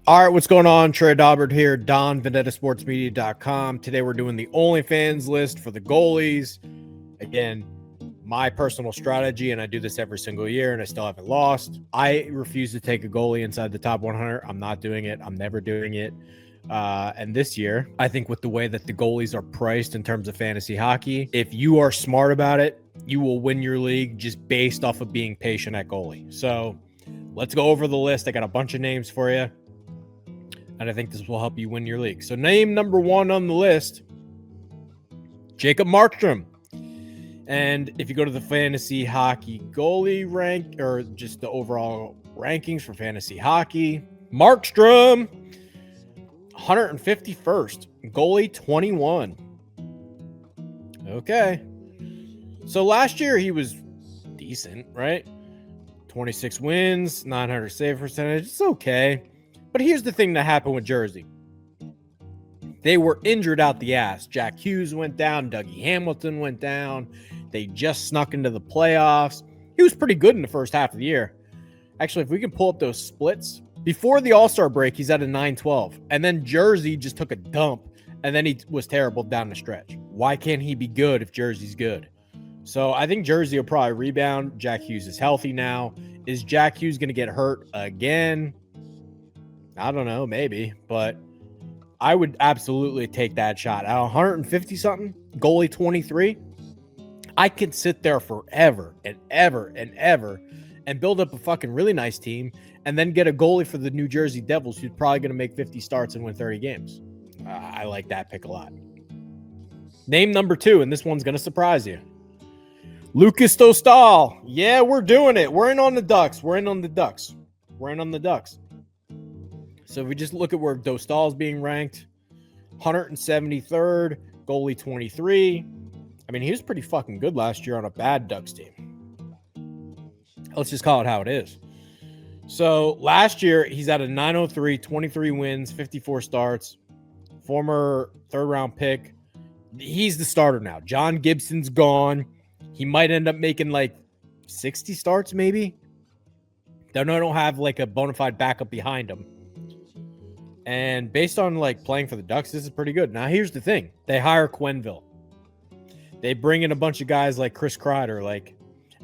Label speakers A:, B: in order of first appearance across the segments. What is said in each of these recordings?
A: All right, what's going on? Trey Daubert here, DonVendettaSportsMedia.com. Today we're doing the OnlyFans list for the goalies. Again, my personal strategy, and I do this every single year, and I still haven't lost. I refuse to take a goalie inside the top 100. I'm not doing it. I'm never doing it. And this year, I think with the way that the goalies are priced in terms of fantasy hockey, if you are smart about it, you will win your league just based off of being patient at goalie. So let's go over the list. I got a bunch of names for you, and I think this will help you win your league. So name number one on the list, Jacob Markstrom. And if you go to the fantasy hockey goalie rank, or just the overall rankings for fantasy hockey, Markstrom, 151st, goalie 21. Okay. So last year he was decent, right? 26 wins, 900 save percentage. It's okay. But here's the thing that happened with Jersey. They were injured out the ass. Jack Hughes went down. Dougie Hamilton went down. They just snuck into the playoffs. He was pretty good in the first half of the year. Actually, if we can pull up those splits, before the All-Star break, he's at a 912. And then Jersey just took a dump, and then he was terrible down the stretch. Why can't he be good if Jersey's good? So I think Jersey will probably rebound. Jack Hughes is healthy now. Is Jack Hughes going to get hurt again? I don't know, maybe, but I would absolutely take that shot. At 150 something, goalie 23, I could sit there forever and ever and ever and build up a fucking really nice team and then get a goalie for the New Jersey Devils who's probably going to make 50 starts and win 30 games. I like that pick a lot. Name number two, and this one's going to surprise you. Lucas Dostal. Yeah, we're doing it. We're in on the Ducks. So if we just look at where Dostal is being ranked, 173rd, goalie 23. I mean, he was pretty fucking good last year on a bad Ducks team. Let's just call it how it is. So last year, he's at a 903, 23 wins, 54 starts, former third-round pick. He's the starter now. John Gibson's gone. He might end up making like 60 starts maybe. Then I don't have like a bona fide backup behind him. And based on like playing for the Ducks, this is pretty good. Now, here's the thing. They hire Quenneville. They bring in a bunch of guys like Chris Kreider,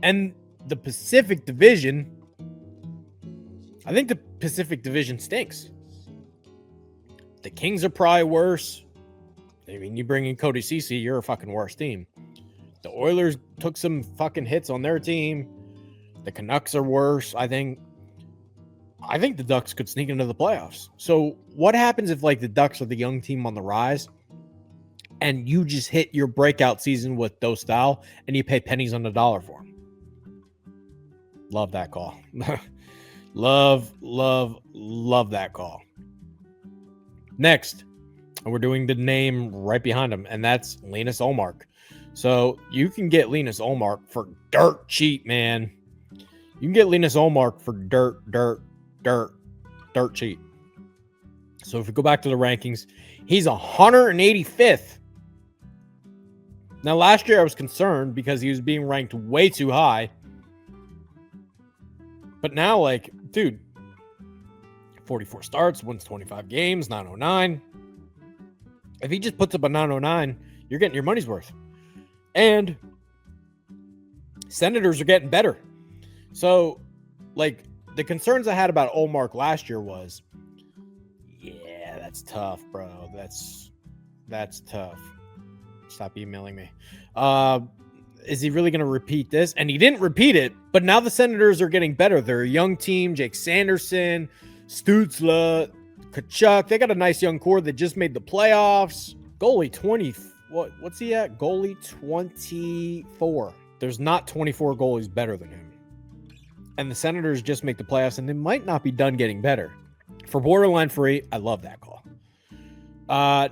A: and the Pacific Division, I think the Pacific Division stinks. The Kings are probably worse. I mean, you bring in Cody Ceci, you're a fucking worse team. The Oilers took some fucking hits on their team. The Canucks are worse, I think. I think the Ducks could sneak into the playoffs. So what happens if like the Ducks are the young team on the rise and you just hit your breakout season with Dostal and you pay pennies on the dollar for him? Love that call. love that call. Next, we're doing the name right behind him, and that's Linus Ullmark. So you can get Linus Ullmark for dirt cheap, man. You can get Linus Ullmark for dirt cheap. So if we go back to the rankings, he's 185th. Now, last year I was concerned because he was being ranked way too high. But now, like, dude, 44 starts, wins 25 games, 909. If he just puts up a 909, you're getting your money's worth. And Senators are getting better. So, like, the concerns I had about Ullmark last year was, yeah, that's tough, bro. That's tough. Stop emailing me. Is he really going to repeat this? And he didn't repeat it, but now the Senators are getting better. They're a young team. Jake Sanderson, Stützle, Tkachuk. They got a nice young core that just made the playoffs. Goalie 20. What's he at? Goalie 24. There's not 24 goalies better than him. And the Senators just make the playoffs, and they might not be done getting better. For borderline free, I love that call.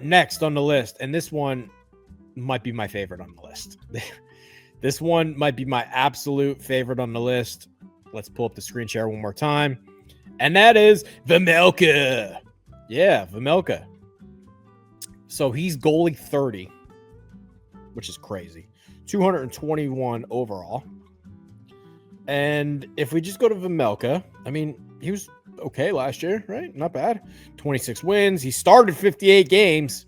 A: Next on the list, and this one might be my favorite on the list. This one might be my absolute favorite on the list. Let's pull up the screen share one more time. And that is Vejmelka. Yeah, Vejmelka. So he's goalie 30, which is crazy. 221 overall. And if we just go to Vejmelka, I mean, he was okay last year, right? Not bad. 26 wins. He started 58 games.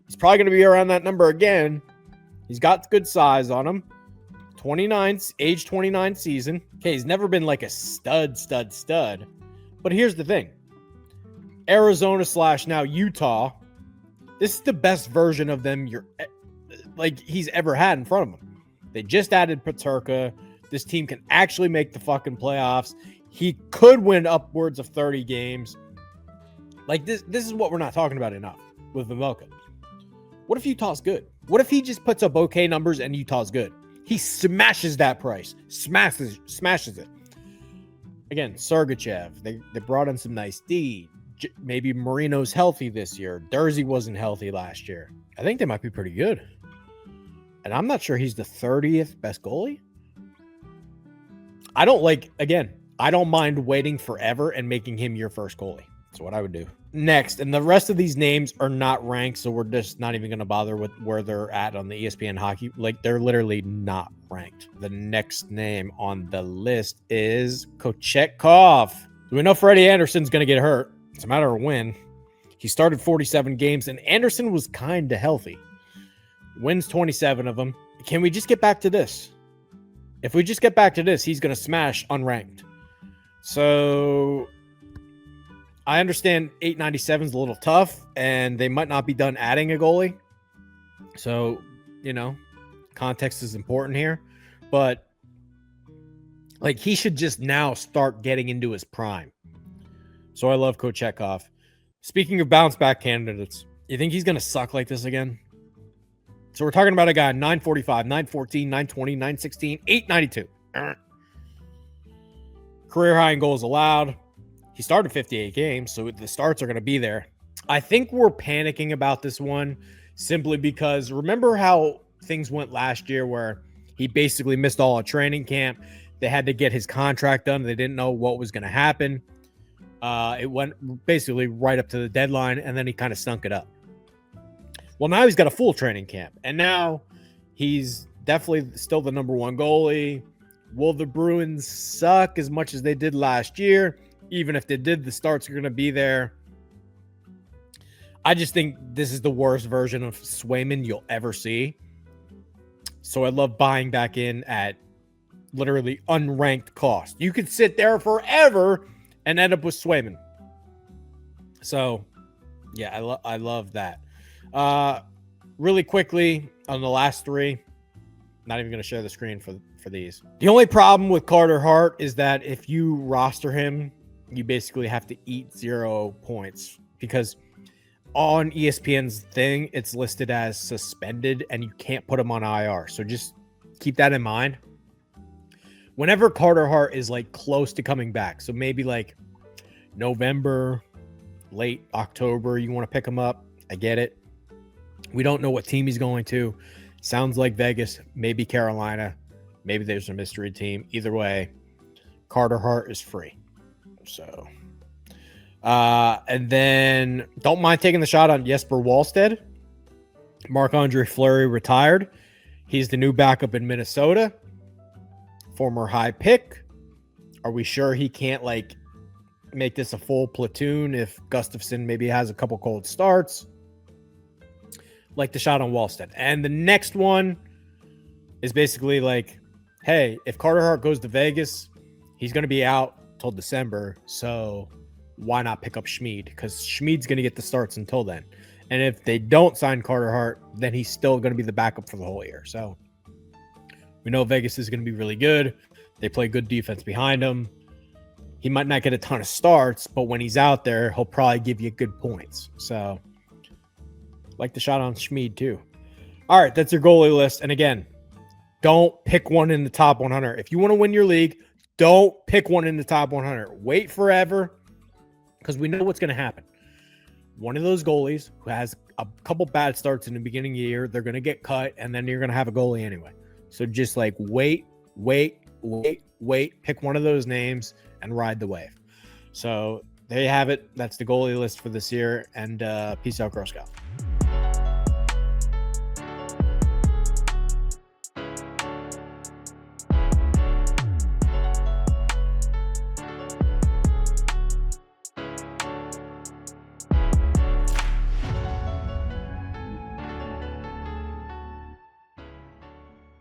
A: He's probably going to be around that number again. He's got good size on him. 29, age 29 season. Okay, he's never been like a stud. But here's the thing. Arizona / now Utah. This is the best version of them he's ever had in front of him. They just added Paterka. This team can actually make the fucking playoffs. He could win upwards of 30 games. Like this is what we're not talking about enough with Vejmelka. What if Utah's good? What if he just puts up okay numbers and Utah's good? He smashes that price. Smashes it. Again, Sergachev. They brought in some nice D. Maybe Marino's healthy this year. Dursey wasn't healthy last year. I think they might be pretty good. And I'm not sure he's the 30th best goalie. I don't mind waiting forever and making him your first goalie. That's what I would do. Next, and the rest of these names are not ranked, so we're just not even going to bother with where they're at on the ESPN hockey. Like, they're literally not ranked. The next name on the list is Kochetkov. We know Freddie Anderson's going to get hurt. It's a matter of when. He started 47 games, and Anderson was kind of healthy. Wins 27 of them. Can we just get back to this? If we just get back to this, he's going to smash unranked. So I understand 897 is a little tough, and they might not be done adding a goalie. So, context is important here. But, he should just now start getting into his prime. So I love Kochetkov. Speaking of bounce back candidates, you think he's going to suck like this again? So we're talking about a guy 945, 914, 920, 916, 892. Career high in goals allowed. He started 58 games, so the starts are going to be there. I think we're panicking about this one simply because remember how things went last year where he basically missed all of training camp. They had to get his contract done. They didn't know what was going to happen. It went basically right up to the deadline, and then he kind of stunk it up. Well, now he's got a full training camp, and now he's definitely still the number one goalie. Will the Bruins suck as much as they did last year? Even if they did, the starts are going to be there. I just think this is the worst version of Swayman you'll ever see. So I love buying back in at literally unranked cost. You could sit there forever and end up with Swayman. So, yeah, I love that. Really quickly on the last three, not even going to share the screen for these. The only problem with Carter Hart is that if you roster him, you basically have to eat 0 points because on ESPN's thing, it's listed as suspended and you can't put him on IR. So just keep that in mind. Whenever Carter Hart is close to coming back, so maybe November, late October, you want to pick him up. I get it. We don't know what team he's going to. Sounds like Vegas, maybe Carolina. Maybe there's a mystery team. Either way, Carter Hart is free. So, and then don't mind taking the shot on Jesper Wallstedt. Marc-Andre Fleury retired. He's the new backup in Minnesota. Former high pick. Are we sure he can't make this a full platoon if Gustafsson maybe has a couple cold starts? Like the shot on Wallstedt. And the next one is basically hey, if Carter Hart goes to Vegas, he's going to be out till December. So why not pick up Schmid? Because Schmid's going to get the starts until then. And if they don't sign Carter Hart, then he's still going to be the backup for the whole year. So we know Vegas is going to be really good. They play good defense behind him. He might not get a ton of starts, but when he's out there, he'll probably give you good points. So like the shot on Schmid too. All right, that's your goalie list. And again, don't pick one in the top 100. If you want to win your league, don't pick one in the top 100. Wait forever because we know what's going to happen. One of those goalies who has a couple bad starts in the beginning of the year, they're going to get cut, and then you're going to have a goalie anyway. So just wait. Pick one of those names and ride the wave. So there you have it. That's the goalie list for this year. And peace out, Girl Scout.